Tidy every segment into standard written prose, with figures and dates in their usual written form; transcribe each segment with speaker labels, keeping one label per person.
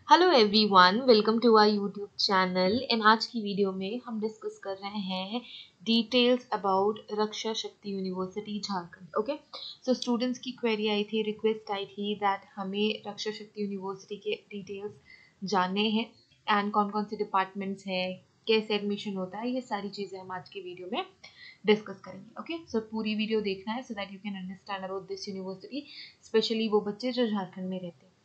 Speaker 1: Hello everyone, welcome to our YouTube channel. And आज की video में हम डिस्कस कर रहे हैं details about Raksha Shakti university Jharkhand. Okay, so students की क्वेरी आई थी, रिक्वेस्ट आई थी दैट हमें रक्षा शक्ति यूनिवर्सिटी के डिटेल्स जानने हैं एंड कौन कौन से डिपार्टमेंट्स हैं, कैसे एडमिशन होता है, ये सारी चीज़ें हम आज की वीडियो में डिस्कस करेंगे। ओके, सो पूरी वीडियो देखना है so that you can understand about this university, specially वो बच्चे जो झारखंड में रहते हैं।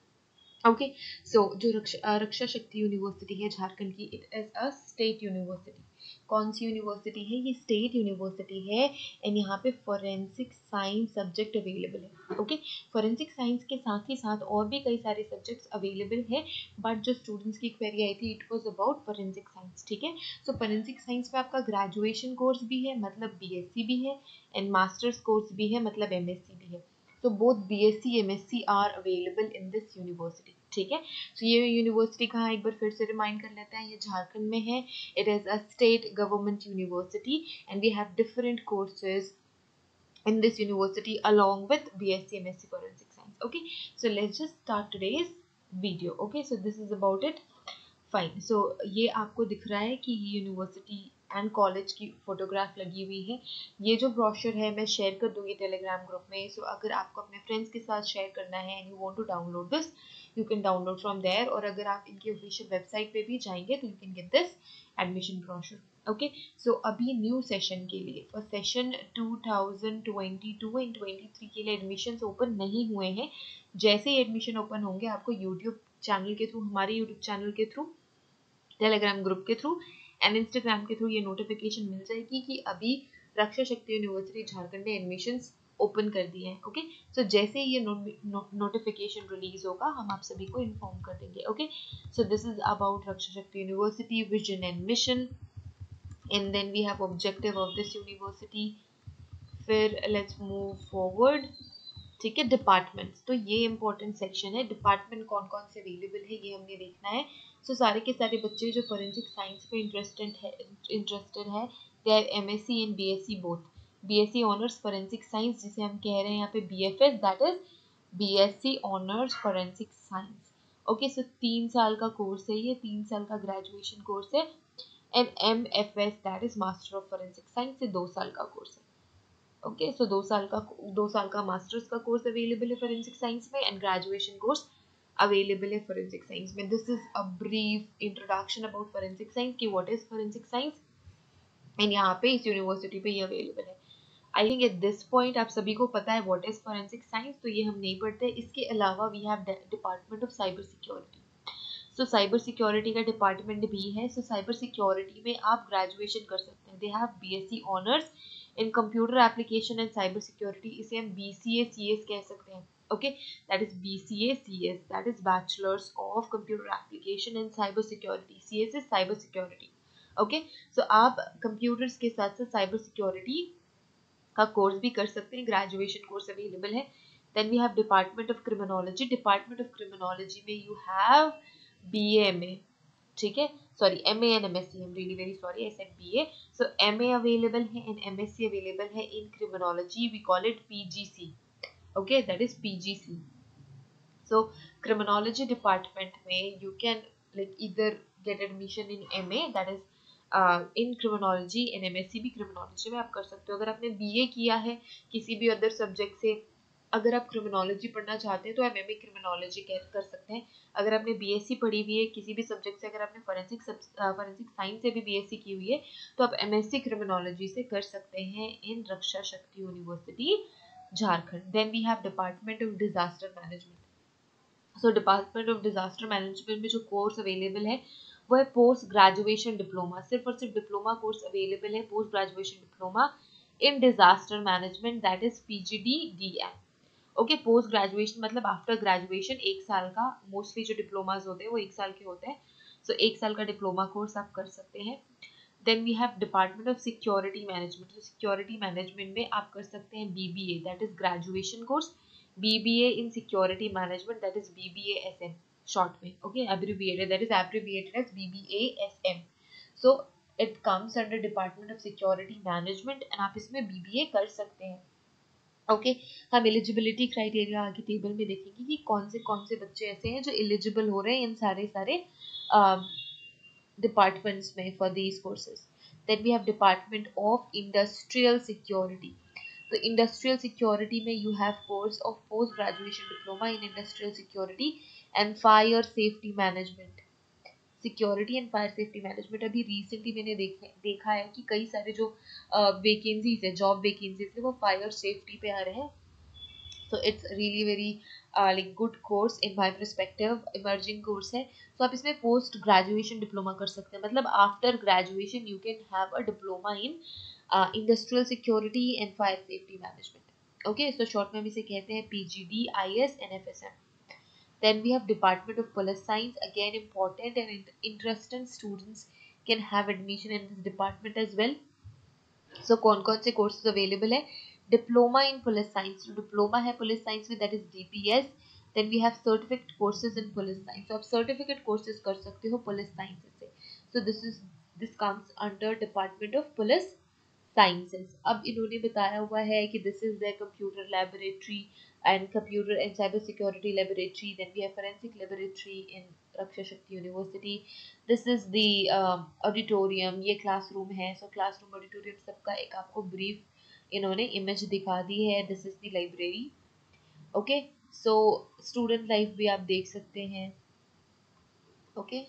Speaker 1: ओके, सो जो रक्षा शक्ति यूनिवर्सिटी है झारखंड की, it is a state university. कौन सी यूनिवर्सिटी है? ये स्टेट यूनिवर्सिटी है एंड यहाँ पे फॉरेंसिक साइंस सब्जेक्ट अवेलेबल है। ओके, फॉरेंसिक साइंस के साथ ही साथ और भी कई सारे सब्जेक्ट्स अवेलेबल है, बट जो स्टूडेंट्स की क्वेरी आई थी it was about forensic science. ठीक है, सो फॉरेंसिक साइंस में आपका ग्रेजुएशन कोर्स भी है, मतलब बीएससी भी है, एंड मास्टर्स कोर्स भी है, मतलब एमएससी भी है। So both BSc MSc are available in this university. ठीक है, so ये यूनिवर्सिटी कहाँ, एक बार फिर से रिमाइंड कर लेते हैं, ये झारखंड में है। It is a state government university and we have different courses in this university along with BSc MSc forensic science. Okay, so let's just start today's video. Okay, so this is about it. Fine, so ये आपको दिख रहा है कि ये university and college की photograph लगी हुई है। ये जो ब्रोशर है मैं शेयर कर दूंगी टेलीग्राम ग्रुप में, सो अगर आपको अपने फ्रेंड्स के साथ शेयर करना है and you want to download this, you can download from there. और अगर आप इनकी ऑफिशियल वेबसाइट पे भी जाएंगे तो you can get this admission brochure. Okay, so अभी न्यू सेशन के लिए, फॉर सेशन 2022 एंड 23 के लिए एडमिशन्स ओपन नहीं हुए हैं। जैसे ही एडमिशन ओपन होंगे आपको यूट्यूब चैनल के थ्रू, हमारे यूट्यूब चैनल के थ्रू, टेलीग्राम ग्रुप के थ्रू एंड इंस्टाग्राम के थ्रू ये नोटिफिकेशन मिल जाएगी कि अभी रक्षा शक्ति यूनिवर्सिटी झारखंड में एडमिशन्स ओपन कर दिए हैं। ओके, सो जैसे ही ये नोटिफिकेशन रिलीज होगा हम आप सभी को इन्फॉर्म कर देंगे। Okay, so this is about Raksha Shakti university vision and mission, and then we have objective of this university. फिर लेट्स मूव फॉरवर्ड। ठीक है, डिपार्टमेंट्स, तो ये इंपॉर्टेंट सेक्शन है। डिपार्टमेंट कौन कौन से अवेलेबल है ये हमने देखना है। सो सारे के सारे बच्चे जो फॉरेंसिक साइंस पे इंटरेस्टेड है they are MSc and BSc both. BSc honours forensic science, जिसे हम कह रहे हैं यहाँ पे BFS, that is BSc honours forensic science. Okay, so 3 साल का कोर्स है, ये 3 साल का ग्रेजुएशन कोर्स है। And MFS that is master of forensic science, से 2 साल का कोर्स है। ओके, सो 2 साल का मास्टर्स का कोर्स अवेलेबल है फॉरेंसिक साइंस में एंड ग्रेजुएशन कोर्स अवेलेबल है फॉरेंसिक साइंस में। This is a brief introduction about forensic science कि what is forensic science and यहाँ पे इस यूनिवर्सिटी पे ये अवेलेबल है। I think at this point आप सभी को पता है व्हाट इज फॉरेंसिक साइंस, तो ये हम नहीं पढ़ते। इसके अलावा we have department of cyber security. So cyber security का डिपार्टमेंट भी है। सो साइबर सिक्योरिटी में आप ग्रेजुएशन कर सकते हैं। They have BSc honours in computer application and cyber security, इसे हम बीसीए सीएस कह सकते हैं। Okay, that is BCA CS, that is bachelors of computer application and cyber security. CS is cyber security. Okay, so आप computers के साथ साथ cyber security का कोर्स भी कर सकते हैं, ग्रेजुएशन कोर्स अवेलेबल है। Then we have department of criminology. Department of criminology में यू हैव BA, ठीक है, sorry MA and MSc, I am really very sorry, I said BA। So MA available है and MSc available है in criminology, we call it PGC। Okay, that is PGC। So criminology department में you can like either get admission in MA, that is in criminology, and MSc भी criminology में आप कर सकते हो। अगर आपने BA किया है किसी भी अदर सब्जेक्ट से, अगर आप क्रिमिनोलॉजी पढ़ना चाहते हैं तो आप MA क्रिमिनोलॉजी कर सकते हैं। अगर आपने BSc पढ़ी हुई है किसी भी सब्जेक्ट से, अगर आपने फॉरेंसिक साइंस से भी BSc की हुई है तो आप MSc क्रिमिनोलॉजी से कर सकते हैं in Raksha Shakti university Jharkhand. Then we have department of disaster management. So department of disaster management में जो कोर्स अवेलेबल है वो है पोस्ट ग्रेजुएशन डिप्लोमा। सिर्फ और सिर्फ डिप्लोमा कोर्स अवेलेबल है, post graduation diploma in disaster management, that is PGDDM। Okay, post graduation मतलब आफ्टर ग्रेजुएशन 1 साल का, मोस्टली जो डिप्लोमाज होते हैं वो 1 साल के होते हैं। सो 1 साल का डिप्लोमा कोर्स आप कर सकते हैं। Then we have department of security management. तो सिक्योरिटी मैनेजमेंट में आप कर सकते हैं BBA, that is graduation course, BBA in security management, that is BBASM short में, okay, abbreviated, that is abbreviated as BBASM. So it comes under Department of Security Management and आप इसमें BBA कर सकते हैं। ओके हम eligibility criteria आगे table में देखेंगे कि कौन से बच्चे ऐसे हैं जो एलिजिबल हो रहे हैं इन सारे डिपार्टमेंट्स में for these courses. Then we have department of industrial security. तो इंडस्ट्रियल सिक्योरिटी में you have course of post graduation diploma in industrial security and fire safety management. Security and fire safety management अभी recently मैंने देखा है कि कई सारे जो वैकेंसीज है, जॉब वैकेंसीज है, वो फायर सेफ्टी पे आ रहे हैं. So it's really very like good course in my perspective, emerging course है. So आप इसमें post graduation diploma कर सकते हैं, मतलब after graduation you can have a diploma in industrial security and fire safety management. Okay, so short में हम इसे कहते हैं PGD, IS and FSM. Then we have Department of Police Science, again important and interested students can have admission in this department as well. So कौन से courses available है? Diploma in Police Science. तो diploma है Police Science में, that is DPS. Then we have certificate courses in Police Science. So आप certificate courses कर सकते हो Police Science से. So this comes under Department of Police Sciences. अब इन्होंने बताया हुआ है कि this is their computer laboratory and computer and cyber security laboratory. Then we have forensic laboratory in Raksha Shakti University. This is the auditorium. ये classroom है. So classroom auditorium सबका एक आपको brief इन्होंने image दिखा दी है. This is the library. Okay. So student life भी आप देख सकते हैं. Okay.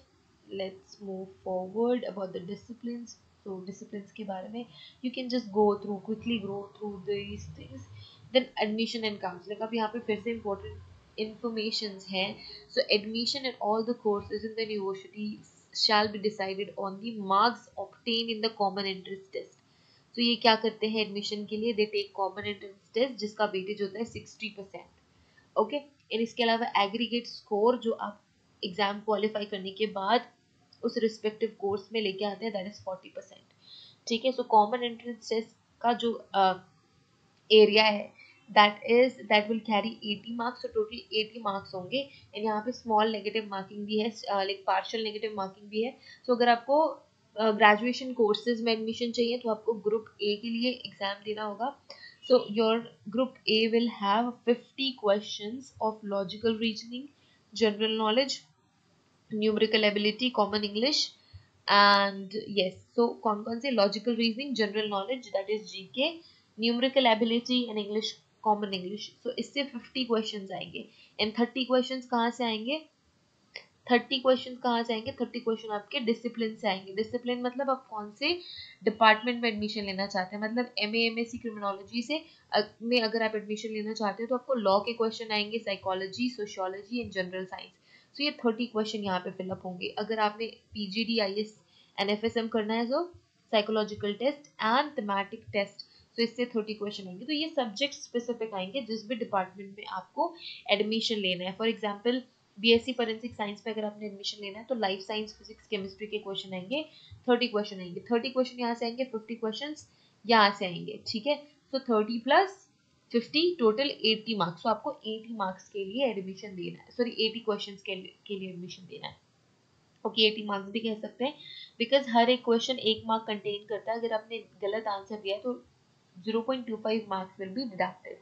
Speaker 1: Let's move forward about the disciplines. So disciplines के बारे में you can just quickly go through these things. Then admission and counseling. अब यहाँ पे फिर से important informations हैं. So admission in all the courses in the university shall be decided on the marks obtained in the common entrance test. तो ये क्या करते हैं एडमिशन के लिए? They take common entrance test जिसका वेटेज होता है 60%. ओके, और इसके अलावा एग्रीगेट स्कोर जो आप एग्जाम क्वालिफाई करने के बाद उस रिस्पेक्टिव कोर्स में लेके आते हैं, दैट इज 40%. ठीक है, सो कॉमन एंट्रेंस टेस्ट का जो एरिया है that will carry 80 marks. So total 80 marks होंगे. एंड यहाँ पे स्मॉल नेगेटिव मार्किंग भी है, लाइक पार्शियल नेगेटिव मार्किंग भी है. सो अगर आपको ग्रेजुएशन कोर्सेज में एडमिशन चाहिए तो आपको ग्रुप ए के लिए एग्जाम देना होगा. So your group A will have 50 questions of logical reasoning, general knowledge, numerical ability, common English, and yes, so कौन से logical reasoning, general knowledge that is GK, numerical ability and English, common English. So इससे 50 questions आएंगे. and 30 questions कहाँ से आएंगे? 30 question कहाँ से आएंगे? 30 क्वेश्चन आपके डिसिप्लिन से आएंगे. डिसिप्लिन मतलब आप कौन से डिपार्टमेंट में एडमिशन लेना चाहते हैं. मतलब MA MSc क्रिमिनोलॉजी से में अगर आप एडमिशन लेना चाहते हैं तो आपको लॉ के क्वेश्चन आएंगे, psychology, sociology and general science. So ये 30 क्वेश्चन यहाँ पे फिलअप होंगे. अगर आपने PGD, IS एंड FSM करना है तो psychological test and thematic test, तो इससे 30 क्वेश्चन आएंगे. तो ये सब्जेक्ट स्पेसिफिक आएंगे जिस भी डिपार्टमेंट में आपको एडमिशन लेना है. For example BSc forensic science पे अगर आपने एडमिशन लेना है तो लाइफ साइंस, फिजिक्स, केमिस्ट्री के क्वेश्चन आएंगे. 30 क्वेश्चन आएंगे. 30 क्वेश्चन यहाँ से आएंगे, 50 क्वेश्चन यहाँ से आएंगे. ठीक है, सो 30 प्लस 50 टोटल 80 मार्क्स. तो आपको 80 मार्क्स के लिए एडमिशन देना है, सॉरी 80 क्वेश्चन के लिए एडमिशन देना है. ओके, 80 मार्क्स भी कह सकते हैं बिकॉज हर एक क्वेश्चन 1 मार्क कंटेन करता है. अगर आपने गलत आंसर दिया तो 0.25 मार्क्स विल बी डिडक्टेड.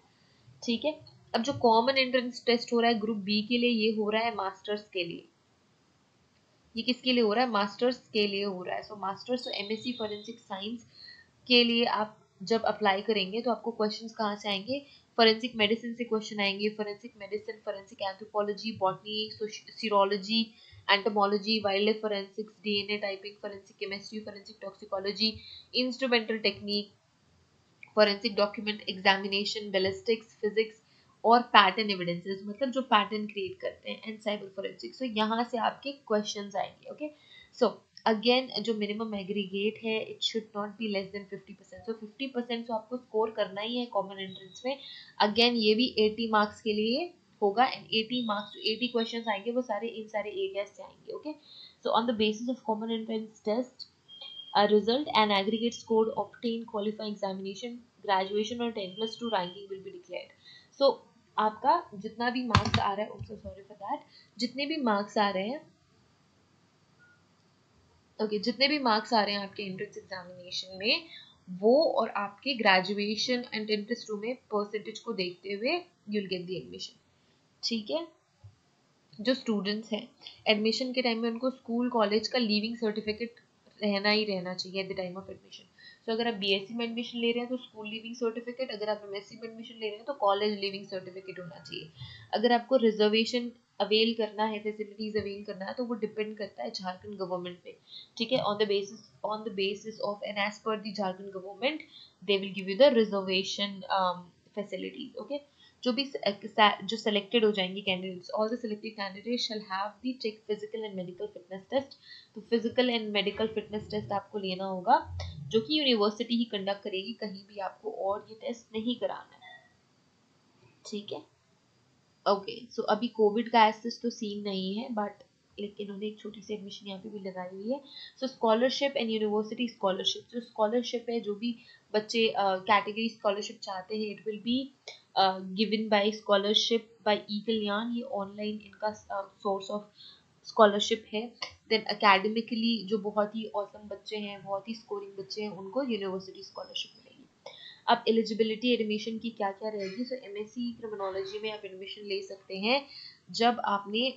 Speaker 1: ठीक है, अब जो कॉमन एंट्रेंस टेस्ट हो रहा है ग्रुप बी के लिए, ये हो रहा है मास्टर्स के लिए. ये किसके लिए हो रहा है? मास्टर्स के लिए हो रहा है. सो मास्टर्स तो MSc फॉरेंसिक साइंस के लिए आप जब अप्लाई करेंगे तो आपको क्वेश्चंस कहाँ से आएंगे? फॉरेंसिक मेडिसिन से क्वेश्चन आएंगे. Forensic medicine, forensic anthropology, botany, serology, entomology, wild life forensics, DNA typing, forensic chemistry, forensic toxicology, instrumental technique, forensic document examination, ballistics, physics और पैटर्न एविडेंसेस, मतलब जो पैटर्न क्रिएट करते हैं, एंड साइबर फॉरेंसिक्स. सो यहाँ से आपके questions आएंगे. Okay, so again जो मिनिमम एग्रीगेट है it should not be less than 50%. सो 50% तो आपको स्कोर करना ही है कॉमन एंट्रेंस में. अगेन ये भी 80 मार्क्स के लिए होगा. एंड 80 मार्क्स, 80 क्वेश्चंस आएंगे, वो सारे इन सारे एरियाज से आएंगे. Okay, so on the basis of common entrance test a result and aggregate score obtained qualifying examination, graduation और 10+2 ranking will be declared. So आपका जितना भी मार्क्स आ रहा है, I'm so sorry for that, जितने भी मार्क्स आ रहे हैं, जितने भी मार्क्स आ रहे हैं आपके एंट्रेंस एग्जामिनेशन में, वो और आपके ग्रेजुएशन एंड 10+2 में परसेंटेज को देखते हुए you'll get the admission. ठीक है। जो स्टूडेंट्स हैं एडमिशन के टाइम में उनको स्कूल कॉलेज का लीविंग सर्टिफिकेट रहना ही रहना चाहिए at the time of admission. So अगर आप बीएससी में एडमिशन ले रहे हैं तो स्कूल लीविंग सर्टिफिकेट, अगर आप एमएससी में एडमिशन ले रहे हैं तो कॉलेज लीविंग सर्टिफिकेट होना चाहिए। अगर आपको रिजर्वेशन अवेल करना है, फैसिलिटीज अवेल करना है, तो वो डिपेंड करता है झारखंड गवर्नमेंट पे। ठीक है, on the basis of and as per the Jharkhand government they will give you the reservation facilities. Okay, जो सेलेक्टेड हो जाएंगे candidates, all the selected candidates shall have the take physical and medical fitness test. तो physical and medical fitness test आपको लेना होगा, जो कि university ही conduct करेगी, कहीं भी आपको और ये टेस्ट नहीं कराना है। ठीक है, ओके। सो अभी कोविड का ऐसा तो सीन नहीं है, बट लेकिन उन्होंने एक छोटी सी एडमिशन यहाँ पे भी लगाई हुई है। So scholarship and university scholarship, जो स्कॉलरशिप है, जो भी बच्चे कैटेगरी स्कॉलरशिप चाहते हैं, it will be given by scholarship by e Kalyan. ये ऑनलाइन इनका सोर्स ऑफ स्कॉलरशिप है। देन एकेडमिकली जो बहुत ही औसम बच्चे हैं, बहुत ही स्कोरिंग बच्चे हैं, उनको यूनिवर्सिटी स्कॉलरशिप मिलेगी। अब एलिजिबिलिटी एडमिशन की क्या क्या रहेगी? सो एमएससी क्रिमिनोलॉजी में आप एडमिशन ले सकते हैं जब आपने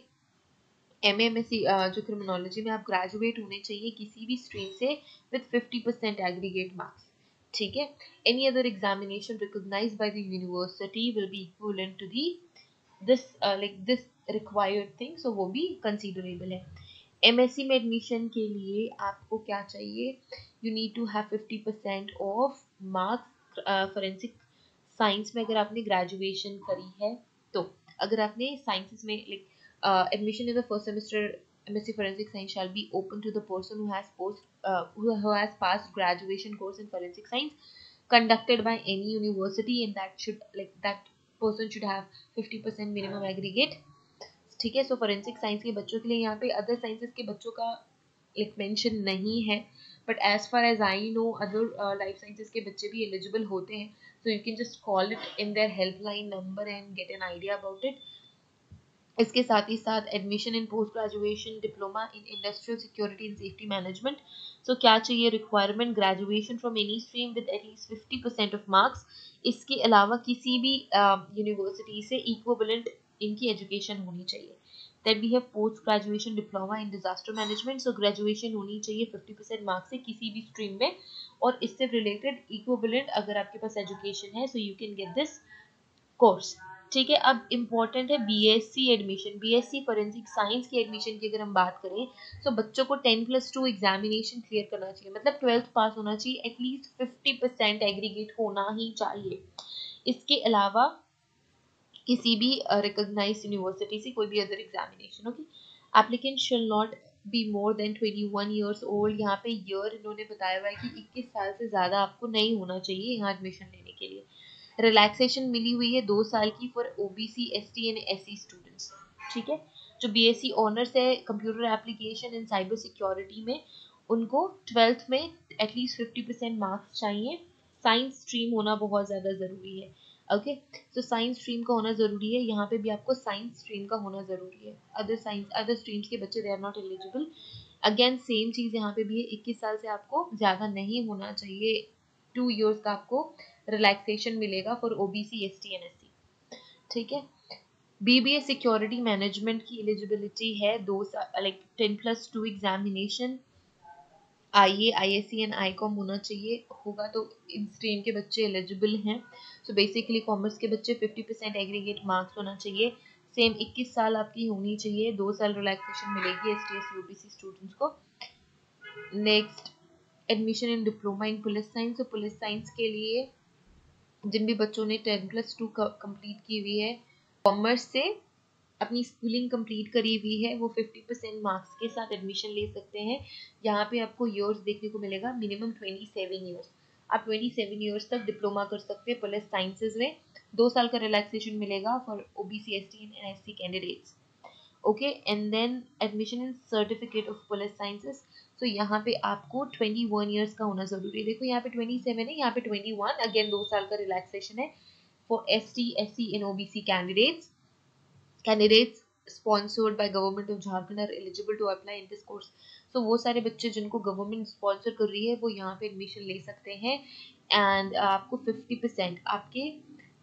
Speaker 1: एमएमएससी जो क्रिमिनोलॉजी में आप ग्रेजुएट होने चाहिए किसी भी स्ट्रीम से विद 50% एग्रीगेट मार्क्स। ठीक है, any other examination recognised by the university will be equivalent to the this required thing, so वो भी कंसीडरेबल है। एमएससी में एडमिशन के लिए आपको क्या चाहिए? You need to have 50% of marks forensic science में, अगर आपने ग्रेजुएशन करी है तो। अगर आपने साइंसेस में admission in the first semester MSc Forensic Science shall be open to the person who has passed graduation course in Forensic Science conducted by any university, and that person should have 50% minimum aggregate. ठीक है, सो forensic science के बच्चों के लिए यहाँ पे other sciences के बच्चों का मेंशन नहीं है, but as far as I know other life sciences के बच्चे भी एलिजिबल होते हैं। So you can just call it in their helpline number and get an idea about it. इसके साथ ही साथ admission in post graduation diploma in industrial security and safety management. So क्या चाहिए requirement? Graduation from any stream with at least 50% of marks. इसके अलावा किसी भी यूनिवर्सिटी से इक्विवेलेंट इनकी एजुकेशन होनी चाहिए। Then we have post graduation diploma in disaster management. So graduation होनी चाहिए 50% मार्क्स से किसी भी स्ट्रीम में, और इससे रिलेटेड इक्विवेलेंट अगर आपके पास एजुकेशन है, सो you can get this course. ठीक है, अब इम्पोर्टेंट है BSc admission. BSc forensic science की एडमिशन की अगर हम बात करें तो बच्चों को 10+2 एग्जामिनेशन क्लियर करना चाहिए, मतलब 12th पास होना चाहिए, एटलीस्ट 50% एग्रीगेट होना ही चाहिए। इसके अलावा किसी भी रिकॉग्नाइज्ड यूनिवर्सिटी से कोई भी other examination. Okay, applicant shall not be more than 21 years old. यहाँ पे ईयर इन्होंने बताया हुआ है कि 21 साल से ज़्यादा आपको नहीं होना चाहिए यहाँ एडमिशन लेने के लिए। रिलैक्सेशन मिली हुई है 2 साल की for OBC ST and SC students. ठीक है, जो बीएससी ऑनर्स है computer application and cyber security में, उनको 12th में एटलीस्ट 50% मार्क्स चाहिए। साइंस स्ट्रीम होना बहुत ज़्यादा ज़रूरी है। ओके, तो साइंस स्ट्रीम का होना ज़रूरी है, यहाँ पे भी आपको साइंस स्ट्रीम का होना ज़रूरी है। अदर स्ट्रीम्स के बच्चे they are not eligible. Again same चीज़ यहाँ पे भी है, 21 साल से आपको ज़्यादा नहीं होना चाहिए। 2 years का आपको रिलैक्सेशन मिलेगा for OBC ST and SC. ठीक है, बीबीए सिक्योरिटी मैनेजमेंट की एलिजिबिलिटी है 2 साल, 10+2 एग्जामिनेशन। आईए आईएससी एंड आईकॉम होना चाहिए, होगा तो इन स्ट्रीम के बच्चे एलिजिबल हैं। सो बेसिकली कॉमर्स के बच्चे 50% एग्रीगेट मार्क्स होना चाहिए। सेम 21 साल आपकी होनी चाहिए, 2 साल रिलैक्सेशन मिलेगी एसटी ओबीसी स्टूडेंट्स को। Next, admission in diploma in police science. तो पुलिस साइंस के लिए जिन भी बच्चों ने 10+2 कंप्लीट की हुई है, कॉमर्स से अपनी स्कूलिंग कंप्लीट करी हुई है, वो 50% मार्क्स के साथ एडमिशन ले सकते हैं। यहाँ पे आपको ईयर्स देखने को मिलेगा, मिनिमम 27 ईयर्स। आप 27 ईयर्स तक डिप्लोमा कर सकते हैं पुलिस साइंसेज में। 2 साल का रिलैक्सेशन मिलेगा for OBC ST and SC candidates. Okay, and then admission in certificate of police sciences. तो यहाँ पे आपको 21 ईयर्स का होना जरूरी है। देखो यहाँ पे 27 है, यहाँ पे 21। अगेन 2 साल का रिलैक्सेशन है for ST SC and OBC candidates. sponsored by government of Jharkhand are eligible to apply in this course. So वो सारे बच्चे जिनको गवर्नमेंट स्पॉन्सर कर रही है वो यहाँ पे एडमिशन ले सकते हैं. एंड आपको 50% आपके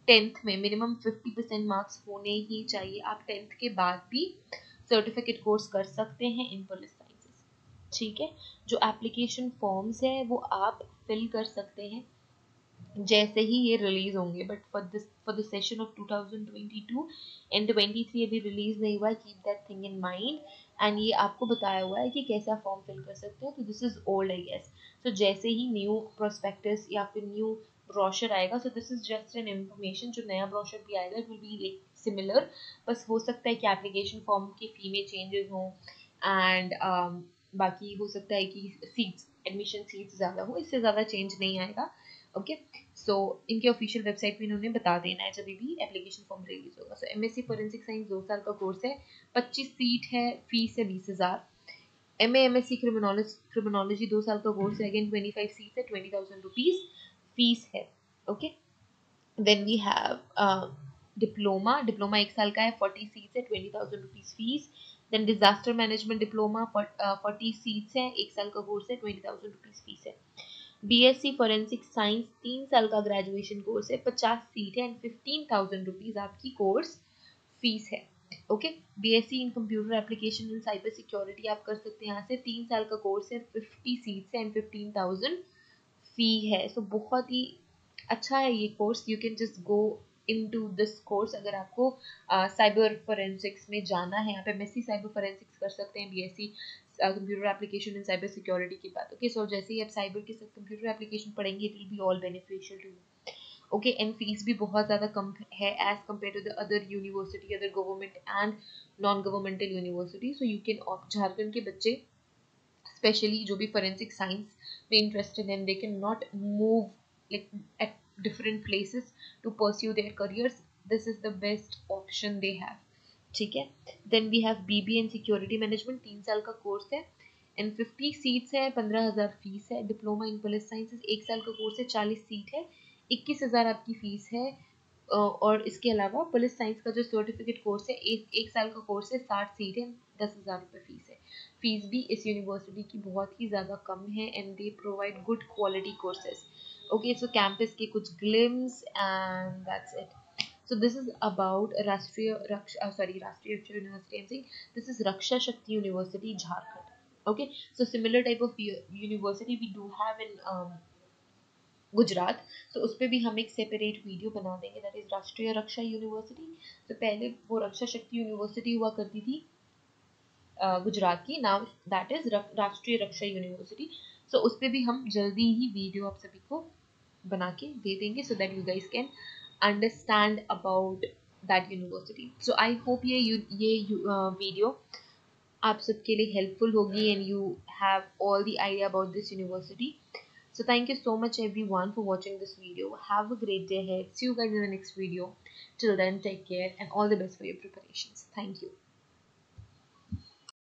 Speaker 1: 10th में मिनिमम 50% मार्क्स होने ही चाहिए. आप 10th के बाद भी सर्टिफिकेट कोर्स कर सकते हैं इन पुलिस साइंसेस. ठीक है. जो एप्लीकेशन फॉर्म्स है वो आप फिल कर सकते हैं जैसे ही ये रिलीज होंगे. But for the session of 2022 and 23 अभी रिलीज नहीं हुआ है. Keep that thing in mind. And ये आपको बताया हुआ है कि कैसा फॉर्म फिल कर सकते हो. तो this is old I guess. तो जैसे ही न्यू प्रोस्पेक्टस या फिर न्यू ब्रोशर आएगा, सो this is just an information. जो नया ब्रोशर भी आएगा it will be like similar. बस हो सकता है कि एप्लीकेशन फॉर्म की फी में चेंजेस हों एंड बाकी हो सकता है कि सीट्स एडमिशन सीट्स ज़्यादा हो. इससे ज़्यादा चेंज नहीं आएगा. ओके. सो इनके ऑफिशियल वेबसाइट पे इन्होंने बता देना है जब भी एप्लीकेशन फॉर्म रिलीज होगा. सो एमएससी फॉरेंसिक साइंस 2 साल का कोर्स है. 25 सीट है. फीस है 20,000. एमएससी क्रिमिनोलॉजी 2 साल का कोर्स है. अगेन 25 सीट है. 20,000 रुपीज फीस है. Okay. Then we have diploma. 1 साल का है. 40 सीट्स है. 20,000 rupees fees. Then disaster management diploma 40 seats है. 1 साल का कोर्स है. 20,000 रुपीज फीस है. बीएससी फॉरेंसिक साइंस 3 साल का ग्रेजुएशन कोर्स है. 50 सीट है एंड 15,000 रुपीज आपकी कोर्स फीस है. Okay. BSc in computer application and cyber security आप कर सकते हैं यहाँ से. 3 साल का कोर्स है. 50 सीट्स है एंड 15,000 फी है. सो बहुत ही अच्छा है ये course. You can just go into this course अगर आपको साइबर फोरेंसिक्स में जाना है. आप एमएससी साइबर फोरेंसिक्स कर सकते हैं. BSc computer application and cyber security की बात. ओके. सो जैसे ही आप साइबर के साथ कंप्यूटर एप्लीकेशन पढ़ेंगे it will be all beneficial to you. Okay. And fees भी बहुत ज़्यादा कम है as compare to the other university, other government and non governmental university. So you can Jharkhand के बच्चे स्पेशली जो भी फोरेंसिक साइंस में इंटरेस्टेड हैं, they cannot move like at different places to pursue their careers. This is the best option they have. ठीक है. Then we have BB and security management. 3 साल का कोर्स है एंड 50 सीट्स है. 15,000 fees है. Diploma in police sciences 1 साल का course है. 40 सीट है. 21,000 आपकी फीस है. और इसके अलावा पुलिस साइंस का जो सर्टिफिकेट कोर्स है एक साल का कोर्स है. 60 सीट है. 10,000 रुपये फीस है. फीस भी इस यूनिवर्सिटी की बहुत ही ज़्यादा कम है and they provide good quality courses. Okay. So campus के कुछ glimpse and that's it. So this is about राष्ट्रीय रक्षा university. I'm saying this is Raksha Shakti University, Jharkhand. Okay. So similar type of university we do have in Gujarat. तो उस पर भी हम एक separate video बना देंगे. दैट इज राष्ट्रीय रक्षा यूनिवर्सिटी. तो पहले वो रक्षा शक्ति यूनिवर्सिटी हुआ करती थी गुजरात की. नाउ दैट इज राष्ट्रीय रक्षा यूनिवर्सिटी. सो उस पर भी हम जल्दी ही वीडियो आप सभी को बना के दे देंगे so that you guys can understand about that university. So I hope ये वीडियो आप सबके लिए हेल्पफुल होगी and you have all the idea about this university. So thank you so much everyone for watching this video. Have a great day ahead. See you guys in the next video. Till then, take care and all the best for your preparations. Thank you.